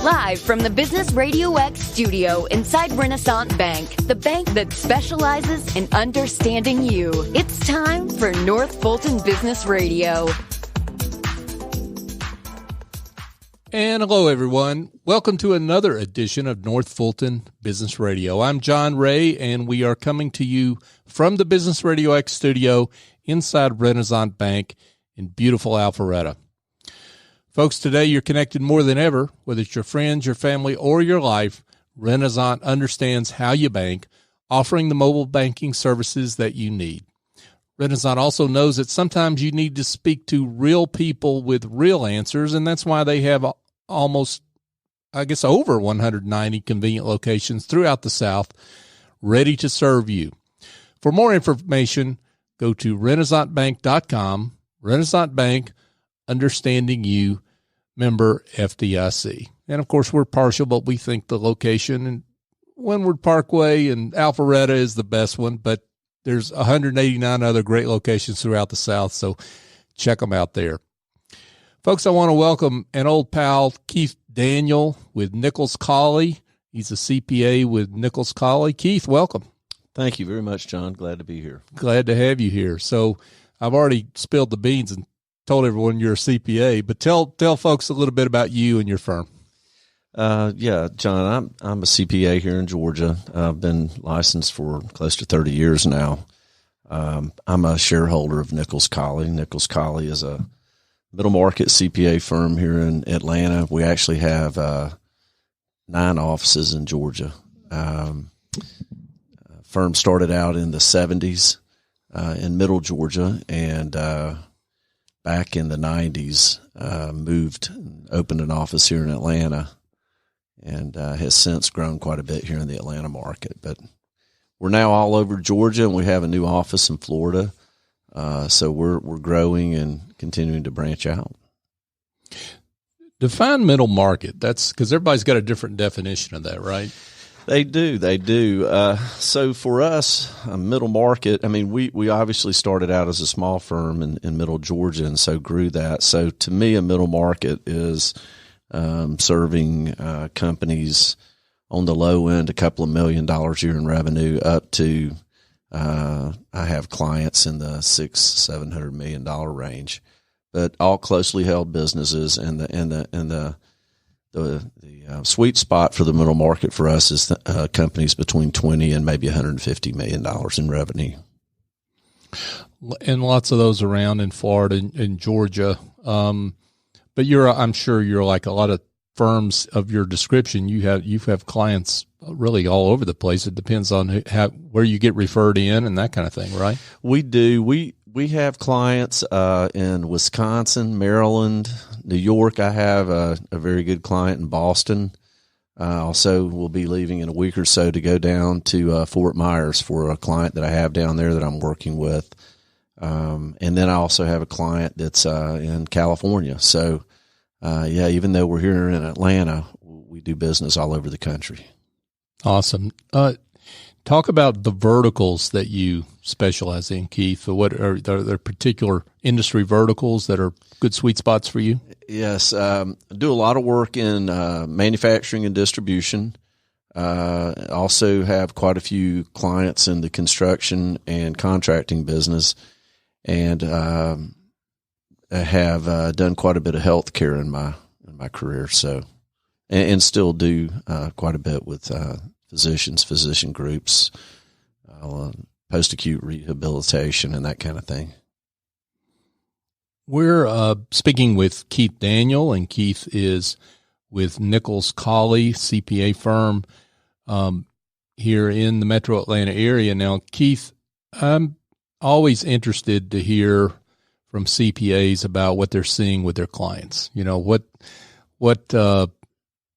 Live from the Business RadioX studio inside Renaissance Bank, the bank that specializes in understanding you. It's time for North Fulton Business Radio. And hello, everyone. Welcome to another edition of North Fulton Business Radio. I'm John Ray, and we are coming to you from the Business RadioX studio inside Renaissance Bank in beautiful Alpharetta. Folks, today you're connected more than ever, whether it's your friends, your family, or your life. Renaissance understands how you bank, offering the mobile banking services that you need. Renaissance also knows that sometimes you need to speak to real people with real answers, and that's why they have almost, over 190 convenient locations throughout the South ready to serve you. For more information, go to renaissancebank.com. Renaissance Bank, understanding you, member FDIC. And of course, we're partial, but we think the location in Windward Parkway and Alpharetta is the best one, but there's 189 other great locations throughout the South, so check them out there. Folks, I want to welcome an old pal, Keith Daniel with Nichols Cauley. He's a CPA with Nichols Cauley. Keith, welcome. Thank you very much, John. Glad to be here. Glad to have you here. So I've already spilled the beans and told everyone you're a CPA, but tell folks a little bit about you and your firm. John, I'm a CPA here in Georgia. I've been licensed for close to 30 years now. I'm a shareholder of Nichols Cauley. Nichols Cauley is a middle market CPA firm here in Atlanta. We actually have 9 offices in Georgia. Firm started out in the 70s in Middle Georgia, and back in the 90s moved and opened an office here in Atlanta, and has since grown quite a bit here in the Atlanta market. But we're now all over Georgia, and we have a new office in Florida. So we're growing and continuing to branch out. Define middle market. That's because everybody's got a different definition of that, right? They do. So for us, a middle market, we obviously started out as a small firm in Middle Georgia, and so grew that. So to me, a middle market is serving companies on the low end, a couple of $1 million a year in revenue, up to I have clients in the $600-700 million range, but all closely held businesses. And the sweet spot for the middle market for us is companies between 20 and maybe $150 million in revenue. And lots of those around in Florida and Georgia. But I'm sure you're like a lot of firms of your description. You have clients really all over the place. It depends on where you get referred in and that kind of thing, right? We do. We have clients in Wisconsin, Maryland, New York. I have a very good client in Boston. Also, we'll be leaving in a week or so to go down to Fort Myers for a client that I have down there that I'm working with. And then I also have a client that's in California. So, even though we're here in Atlanta, we do business all over the country. Awesome. Talk about the verticals that you specialize in, Keith. What are there particular industry verticals that are good sweet spots for you? Yes. I do a lot of work in manufacturing and distribution. Also have quite a few clients in the construction and contracting business, and I have done quite a bit of healthcare in my career. So, and still do quite a bit with physician groups, post-acute rehabilitation, and that kind of thing. We're speaking with Keith Daniel, and Keith is with Nichols Cauley, CPA firm here in the metro Atlanta area. Now, Keith, I'm always interested to hear from CPAs about what they're seeing with their clients. You know, what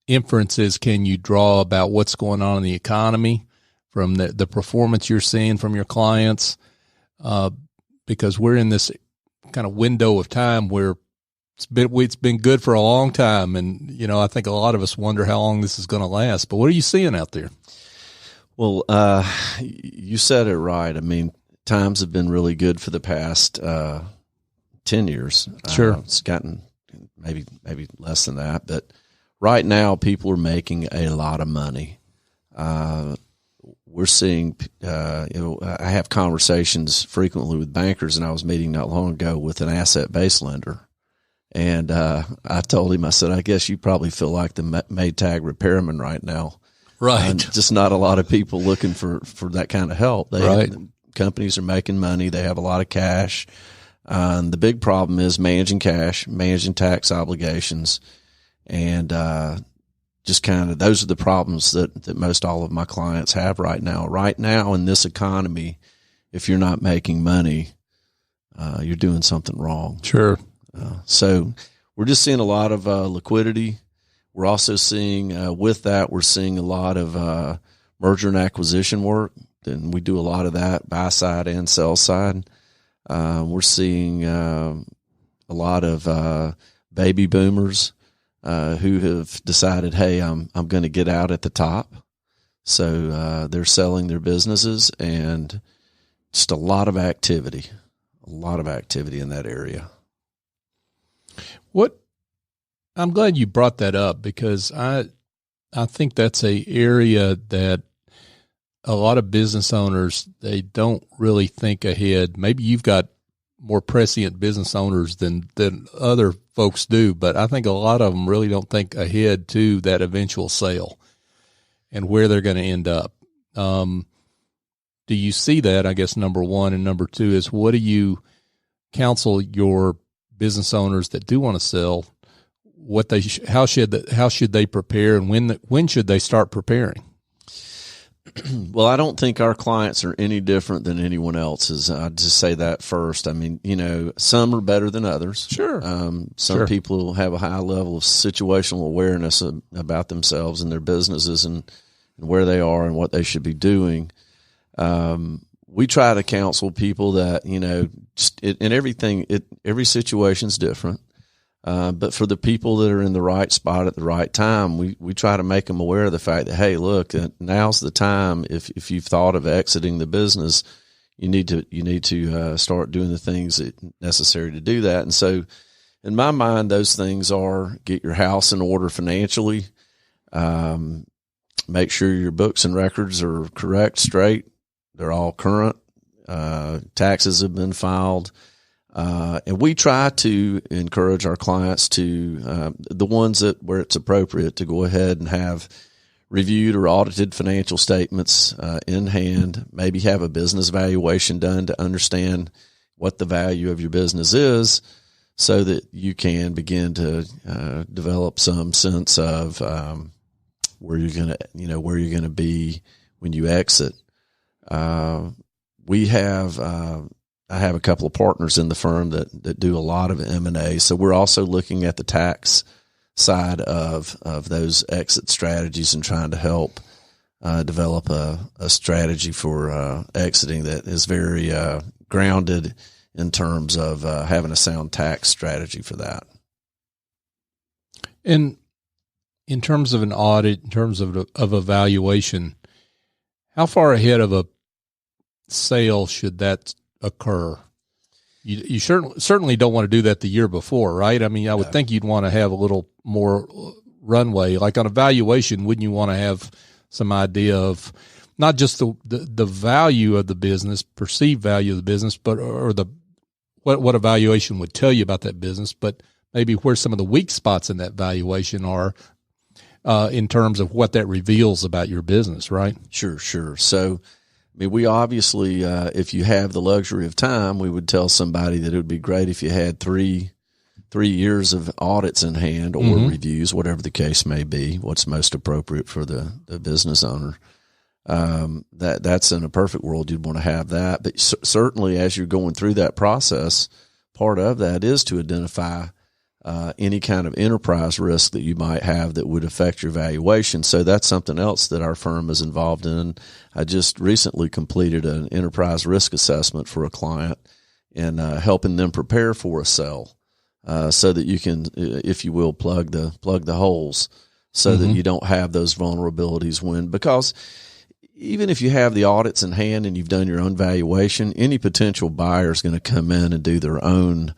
inferences can you draw about what's going on in the economy from the performance you're seeing from your clients? Because we're in this kind of window of time where it's been good for a long time. And, you know, I think a lot of us wonder how long this is going to last. But what are you seeing out there? Well, you said it right. I mean, times have been really good for the past 10 years. Sure. It's gotten maybe less than that. But right now people are making a lot of money. We're seeing, I have conversations frequently with bankers, and I was meeting not long ago with an asset-based lender. And I told him, I said, I guess you probably feel like the Maytag repairman right now. Right. Just not a lot of people looking for that kind of help. Companies are making money. They have a lot of cash. The big problem is managing cash, managing tax obligations, and just kind of those are the problems that most all of my clients have right now. Right now in this economy, if you're not making money, you're doing something wrong. Sure. So we're just seeing a lot of liquidity. We're also seeing with that, we're seeing a lot of merger and acquisition work, and we do a lot of that buy side and sell side. We're seeing a lot of baby boomers who have decided, hey, I'm going to get out at the top. So they're selling their businesses, and just a lot of activity in that area. I'm glad you brought that up, because I think that's a area that a lot of business owners, they don't really think ahead. Maybe you've got more prescient business owners than other folks do, but I think a lot of them really don't think ahead to that eventual sale and where they're going to end up. Do you see that? I guess number one, and number two is, what do you counsel your business owners that do want to sell? How should they prepare, and when should they start preparing? Well, I don't think our clients are any different than anyone else's. I'd just say that first. I mean, some are better than others. Sure. Some people have a high level of situational awareness about themselves and their businesses and where they are and what they should be doing. We try to counsel people that, every situation's different. But for the people that are in the right spot at the right time, we try to make them aware of the fact that, hey, look, now's the time. If you've thought of exiting the business, you need to start doing the things that necessary to do that. And so, in my mind, those things are: get your house in order financially, make sure your books and records are correct, straight, they're all current, taxes have been filed. And we try to encourage our clients to, the ones where it's appropriate, to go ahead and have reviewed or audited financial statements in hand, maybe have a business valuation done to understand what the value of your business is, so that you can begin to develop some sense of where you're going to be when you exit. I have a couple of partners in the firm that do a lot of M&A. So we're also looking at the tax side of those exit strategies and trying to help develop a strategy for exiting that is very grounded in terms of having a sound tax strategy for that. And in terms of an audit, in terms of evaluation, how far ahead of a sale should that occur? You certainly don't want to do that the year before, right? I mean, I would think you'd want to have a little more runway. Like on evaluation, wouldn't you want to have some idea of not just the value of the business, perceived value of the business, but what evaluation would tell you about that business, but maybe where some of the weak spots in that valuation are in terms of what that reveals about your business, right? Sure. So, I mean, we obviously, if you have the luxury of time, we would tell somebody that it would be great if you had three years of audits in hand, or reviews, whatever the case may be, what's most appropriate for the business owner. That's in a perfect world, you'd want to have that. But certainly as you're going through that process, part of that is to identify any kind of enterprise risk that you might have that would affect your valuation. So that's something else that our firm is involved in. I just recently completed an enterprise risk assessment for a client and helping them prepare for a sale, so that you can, if you will, plug the holes, so that you don't have those vulnerabilities because even if you have the audits in hand and you've done your own valuation, any potential buyer is going to come in and do their own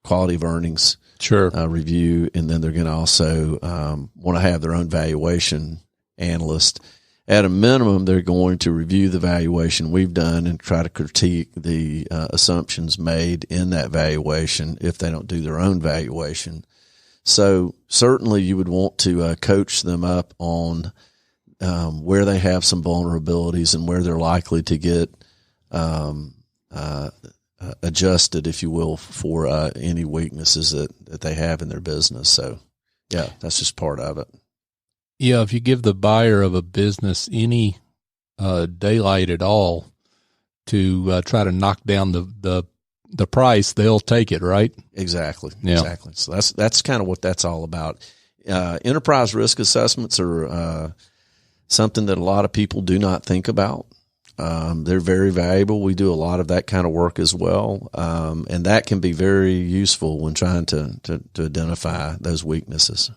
quality of earnings review, and then they're going to also want to have their own valuation analyst. At a minimum, they're going to review the valuation we've done and try to critique the assumptions made in that valuation if they don't do their own valuation. So certainly you would want to coach them up on where they have some vulnerabilities and where they're likely to get adjusted, if you will, for any weaknesses that they have in their business. So, yeah, that's just part of it. Yeah, if you give the buyer of a business any daylight at all to try to knock down the price, they'll take it, right? Exactly. Yeah. Exactly. So that's kind of what that's all about. Enterprise risk assessments are something that a lot of people do not think about. They're very valuable. We do a lot of that kind of work as well, and that can be very useful when trying to identify those weaknesses.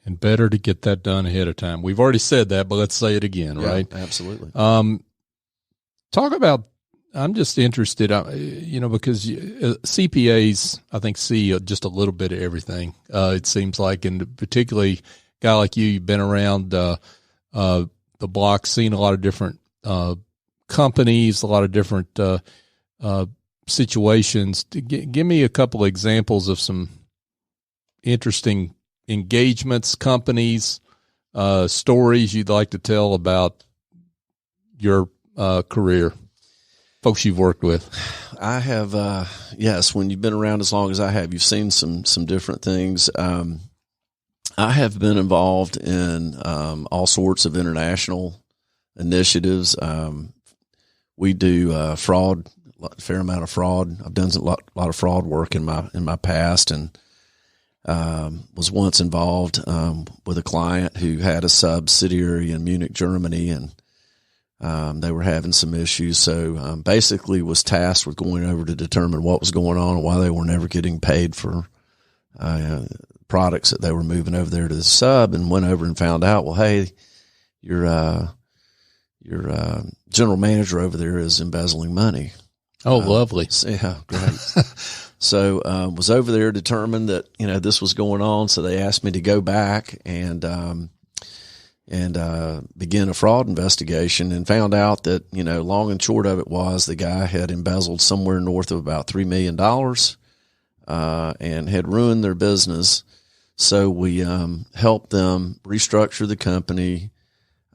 And better to get that done ahead of time. We've already said that, but let's say it again, right? Absolutely. Talk about, I'm just interested, because CPAs, I think, see just a little bit of everything, it seems like, and particularly a guy like you've been around the block, seen a lot of different companies, a lot of different situations. Give me a couple of examples of some interesting engagements, companies, stories you'd like to tell about your career, folks you've worked with. I have, yes, when you've been around as long as I have, you've seen some different things. I have been involved in all sorts of international initiatives. We do fraud, a fair amount of fraud. I've done a lot of fraud work in my past, and was once involved with a client who had a subsidiary in Munich, Germany, and they were having some issues. So basically was tasked with going over to determine what was going on and why they were never getting paid for products that they were moving over there to the sub, and went over and found out, well, hey, your general manager over there is embezzling money. Oh, lovely. Yeah, great. So was over there, determined that this was going on. So they asked me to go back and begin a fraud investigation, and found out that long and short of it was the guy had embezzled somewhere north of about $3 million and had ruined their business. So we helped them restructure the company,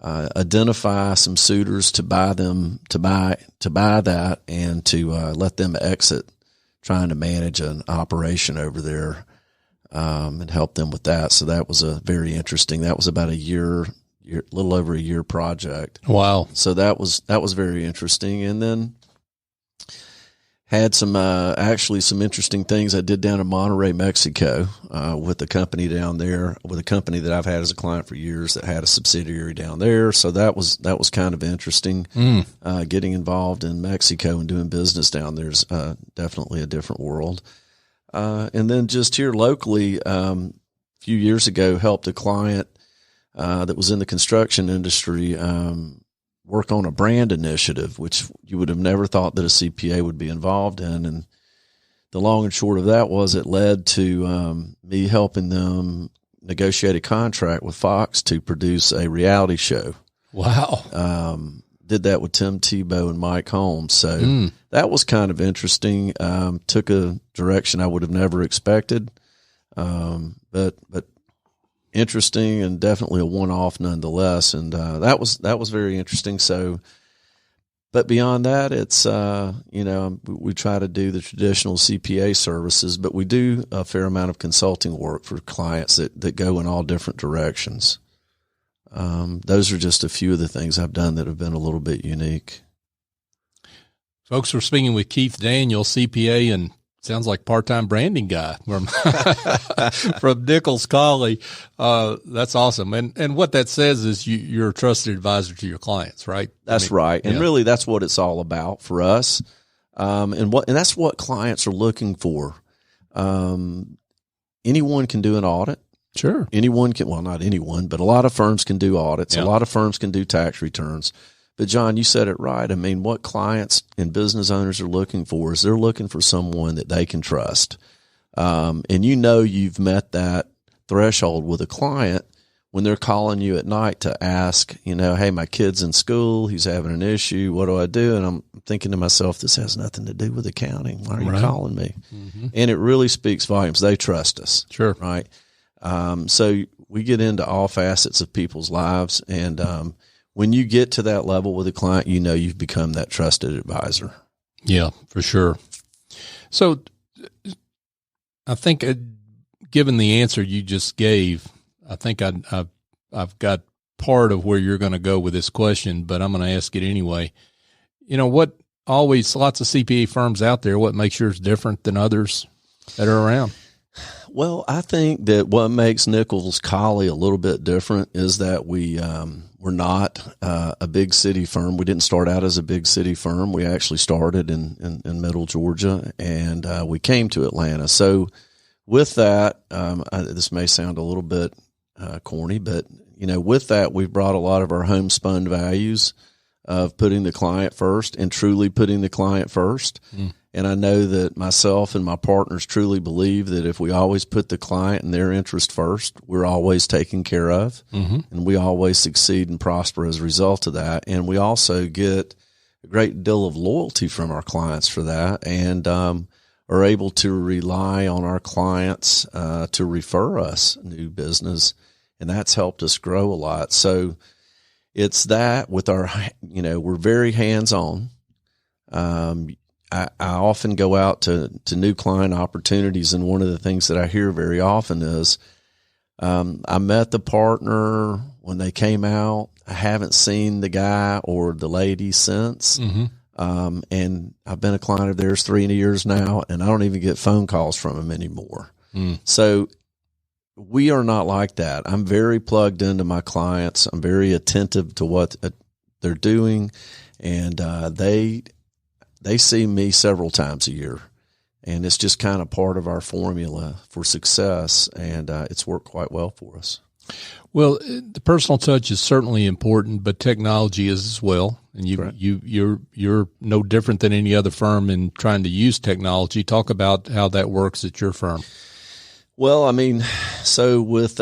identify some suitors to buy that, and to let them exit trying to manage an operation over there, and help them with that. So that was very interesting. That was about a little over a year project. Wow. So that was very interesting. And then had some interesting things I did down in Monterrey, Mexico, with a company down there, with a company that I've had as a client for years that had a subsidiary down there. So that was kind of interesting. Getting involved in Mexico and doing business down there is definitely a different world. And then just here locally, a few years ago, helped a client that was in the construction industry work on a brand initiative, which you would have never thought that a CPA would be involved in. And the long and short of that was it led to me helping them negotiate a contract with Fox to produce a reality show. Wow. Did that with Tim Tebow and Mike Holmes. So that was kind of interesting. Took a direction I would have never expected. But interesting, and definitely a one-off nonetheless. And that was very interesting. So, but beyond that, it's we try to do the traditional CPA services, but we do a fair amount of consulting work for clients that go in all different directions. Those are just a few of the things I've done that have been a little bit unique. Folks, we're speaking with Keith Daniel, CPA, and sounds like part-time branding guy from Nichols, Cauley. That's awesome. And what that says is you're a trusted advisor to your clients, right? That's right. And really that's what it's all about for us. And that's what clients are looking for. Anyone can do an audit. Sure. Anyone can, well, not anyone, but a lot of firms can do audits. Yeah. A lot of firms can do tax returns. But John, you said it right. I mean, what clients and business owners are looking for is they're looking for someone that they can trust. And you've met that threshold with a client when they're calling you at night to ask, hey, my kid's in school, he's having an issue, what do I do? And I'm thinking to myself, this has nothing to do with accounting. Why are you calling me? Mm-hmm. And it really speaks volumes. They trust us. Sure. Right. So we get into all facets of people's lives. And when you get to that level with a client, you've become that trusted advisor. Yeah, for sure. So I think given the answer you just gave, I think I've got part of where you're going to go with this question, but I'm going to ask it anyway. What lots of CPA firms out there, what makes yours different than others that are around? Well, I think that what makes Nichols Cauley a little bit different is that we're not a big city firm. We didn't start out as a big city firm. We actually started in middle Georgia, and we came to Atlanta. So with that, this may sound a little bit corny, but with that, we've brought a lot of our homespun values of putting the client first and truly putting the client first. Mm. And I know that myself and my partners truly believe that if we always put the client and their interest first, we're always taken care of, mm-hmm. and we always succeed and prosper as a result of that. And we also get a great deal of loyalty from our clients for that, and are able to rely on our clients to refer us new business. And that's helped us grow a lot. So it's that with our, we're very hands-on. I often go out to new client opportunities, and one of the things that I hear very often is, I met the partner when they came out. I haven't seen the guy or the lady since. Mm-hmm. And I've been a client of theirs 3 years now, and I don't even get phone calls from them anymore. Mm. So we are not like that. I'm very plugged into my clients. I'm very attentive to what they're doing, and they see me several times a year, and it's just kind of part of our formula for success, and it's worked quite well for us. Well, the personal touch is certainly important, but technology is as well. And you're no different than any other firm in trying to use technology. Talk about how that works at your firm. Well, I mean, so with,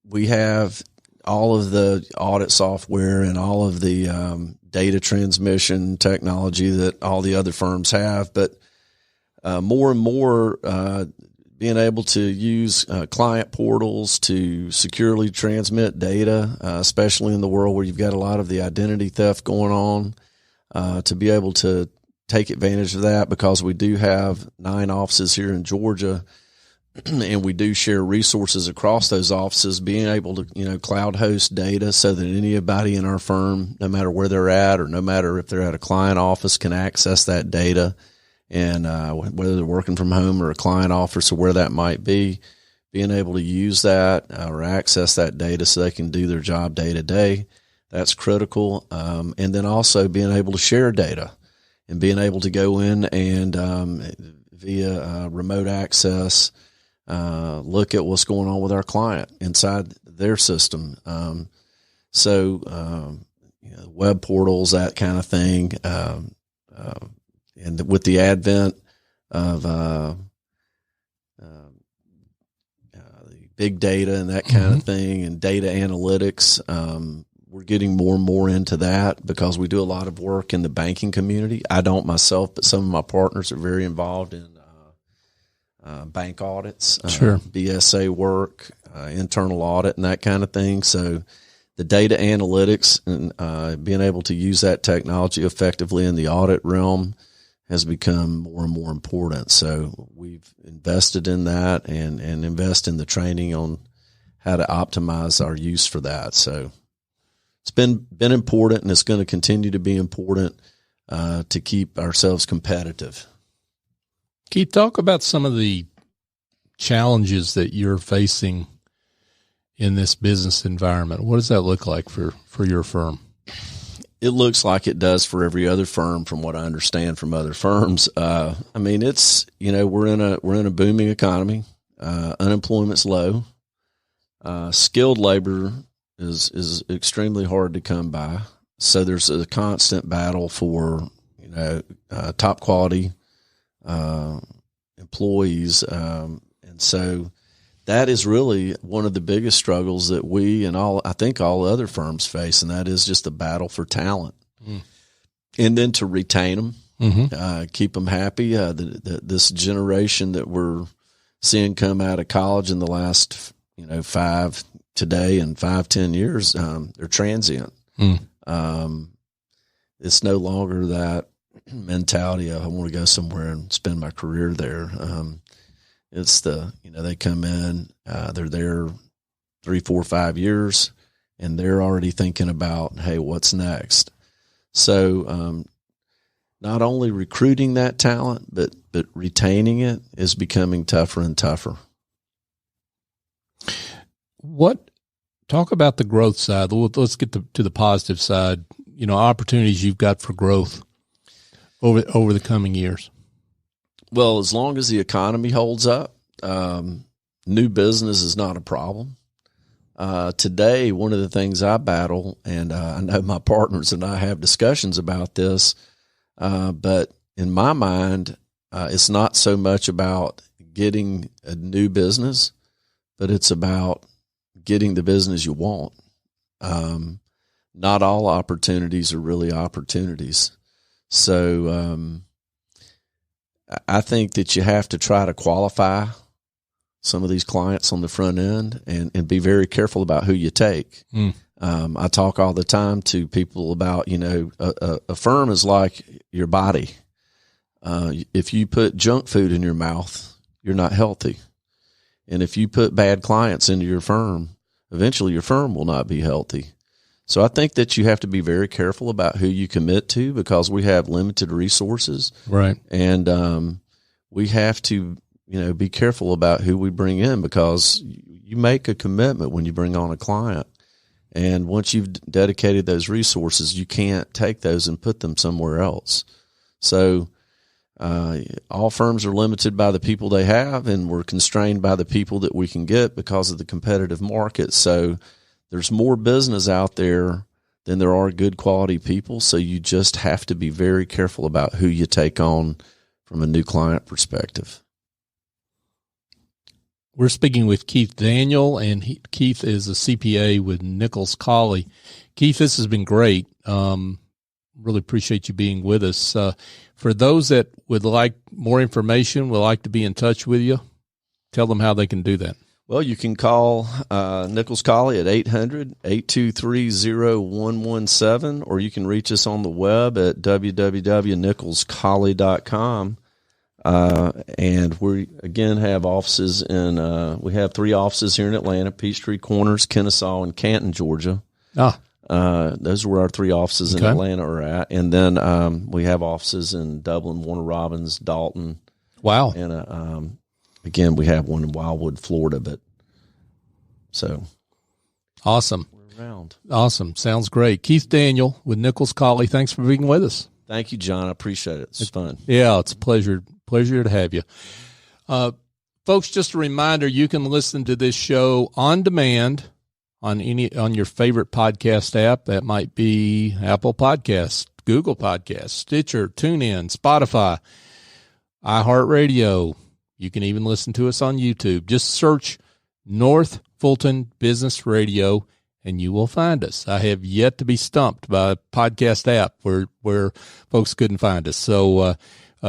we have all of the audit software and all of the data transmission technology that all the other firms have, but more and more being able to use client portals to securely transmit data, especially in the world where you've got a lot of the identity theft going on, to be able to take advantage of that, because we do have 9 offices here in Georgia, and we do share resources across those offices, being able to, cloud host data so that anybody in our firm, no matter where they're at or no matter if they're at a client office, can access that data. And whether they're working from home or a client office or where that might be, being able to use that or access that data so they can do their job day to day, that's critical. And then also being able to share data and being able to go in and via remote access, look at what's going on with our client inside their system. Web portals, that kind of thing. And with the advent of the big data and that kind of thing, and data analytics, we're getting more and more into that because we do a lot of work in the banking community. I don't myself, but some of my partners are very involved in bank audits, BSA work, internal audit, and that kind of thing. So the data analytics and being able to use that technology effectively in the audit realm has become more and more important. So we've invested in that and invest in the training on how to optimize our use for that. So it's been important, and it's going to continue to be important to keep ourselves competitive. Keith, talk about some of the challenges that you're facing in this business environment. What does that look like for your firm? It looks like it does for every other firm, from what I understand from other firms. I mean, it's, we're in a booming economy. Unemployment's low. Skilled labor is extremely hard to come by. So there's a constant battle for, top quality employees. And so that is really one of the biggest struggles that we and I think all other firms face, and that is just the battle for talent. And then to retain them, keep them happy. This generation that we're seeing come out of college in the last, 5-10 years, they're transient. It's no longer that mentality of I want to go somewhere and spend my career there. It's they come in, they're there 3, 4, 5 years, and they're already thinking about, hey, what's next? So, not only recruiting that talent, but retaining it is becoming tougher and tougher. Talk about the growth side. Let's get to the positive side. Opportunities you've got for growth over the coming years. Well, as long as the economy holds up, new business is not a problem. Today, one of the things I battle, and I know my partners and I have discussions about this, but in my mind, it's not so much about getting a new business, but it's about getting the business you want. Not all opportunities are really opportunities. So I think that you have to try to qualify some of these clients on the front end and be very careful about who you take. I talk all the time to people about, a firm is like your body. If you put junk food in your mouth, you're not healthy. And if you put bad clients into your firm, eventually your firm will not be healthy. So I think that you have to be very careful about who you commit to because we have limited resources. Right. And we have to, be careful about who we bring in because you make a commitment when you bring on a client. And once you've dedicated those resources, you can't take those and put them somewhere else. So all firms are limited by the people they have, and we're constrained by the people that we can get because of the competitive market. So there's more business out there than there are good quality people. So you just have to be very careful about who you take on from a new client perspective. We're speaking with Keith Daniel, and Keith is a CPA with Nichols Cauley. Keith, this has been great. Really appreciate you being with us. For those that would like more information, would like to be in touch with you, tell them how they can do that. Well, you can call Nichols Cauley at 800-823-0117, or you can reach us on the web at www.nicholscauley.com. And we again have offices we have 3 offices here in Atlanta: Peachtree Corners, Kennesaw, and Canton, Georgia. Those are where our 3 offices in Atlanta are at. And then we have offices in Dublin, Warner Robins, Dalton. Wow. And again, we have one in Wildwood, Florida. So awesome. We're around. Awesome. Sounds great. Keith Daniel with Nichols Cauley. Thanks for being with us. Thank you, John. I appreciate it. It's fun. Yeah, it's a pleasure to have you. Folks, just a reminder, you can listen to this show on demand on your favorite podcast app. That might be Apple Podcasts, Google Podcasts, Stitcher, TuneIn, Spotify, iHeartRadio. You can even listen to us on YouTube. Just search North Fulton Business Radio, and you will find us. I have yet to be stumped by a podcast app where folks couldn't find us. So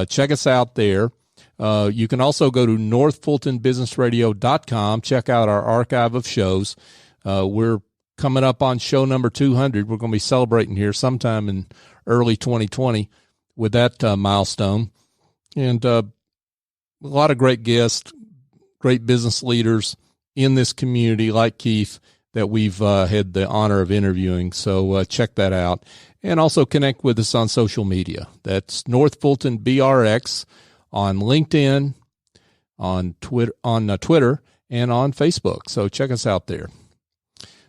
check us out there. You can also go to northfultonbusinessradio.com. Check out our archive of shows. We're coming up on show number 200. We're going to be celebrating here sometime in early 2020 with that milestone. And a lot of great guests, great business leaders in this community like Keith that we've had the honor of interviewing. So check that out. And also connect with us on social media. That's North Fulton BRX on LinkedIn, on Twitter, and on Facebook. So check us out there.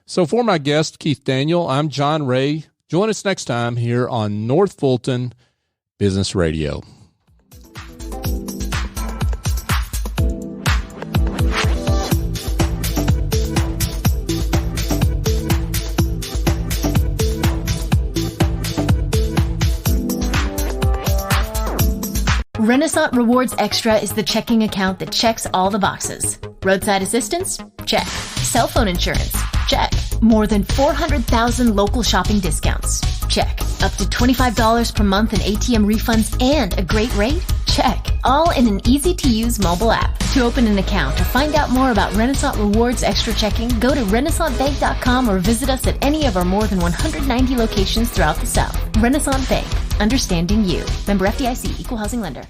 So for my guest, Keith Daniel, I'm John Ray. Join us next time here on North Fulton Business Radio. Renaissance Rewards Extra is the checking account that checks all the boxes. Roadside assistance? Check. Cell phone insurance? Check. More than 400,000 local shopping discounts? Check. Up to $25 per month in ATM refunds and a great rate? Check. All in an easy-to-use mobile app. To open an account or find out more about Renaissance Rewards Extra Checking, go to renaissancebank.com or visit us at any of our more than 190 locations throughout the South. Renaissance Bank. Understanding you. Member FDIC. Equal housing lender.